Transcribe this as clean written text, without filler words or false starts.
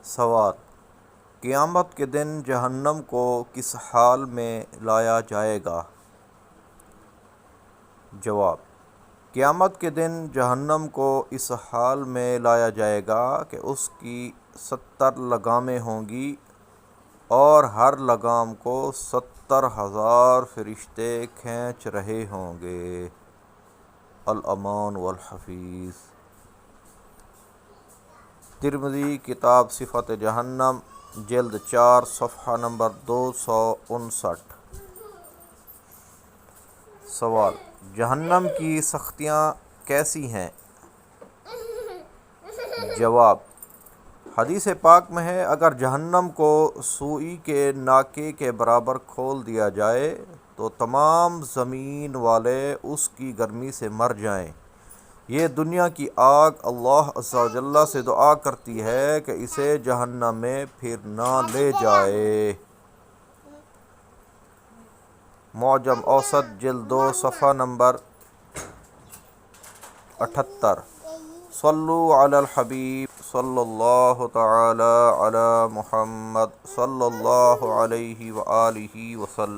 سوال: قیامت کے دن جہنم کو کس حال میں لایا جائے گا؟ جواب: قیامت کے دن جہنم کو اس حال میں لایا جائے گا کہ اس کی 70 لگامیں ہوں گی اور ہر لگام کو 70,000 فرشتے کھینچ رہے ہوں گے۔ الامان والحفیظ۔ ترمذی کتاب صفت جہنم جلد 4 صفحہ نمبر 259۔ سوال: جہنم کی سختیاں کیسی ہیں؟ جواب: حدیث پاک میں ہے، اگر جہنم کو سوئی کے ناکے کے برابر کھول دیا جائے تو تمام زمین والے اس کی گرمی سے مر جائیں۔ یہ دنیا کی آگ اللہ عز و جل سے دعا کرتی ہے کہ اسے جہنم میں پھر نہ لے جائے۔ معجم اوسط جلد 2 صفحہ نمبر 78۔ صلو علی الحبیب صلی اللہ تعالی علی محمد صلی اللہ علیہ وآلہ وسلم۔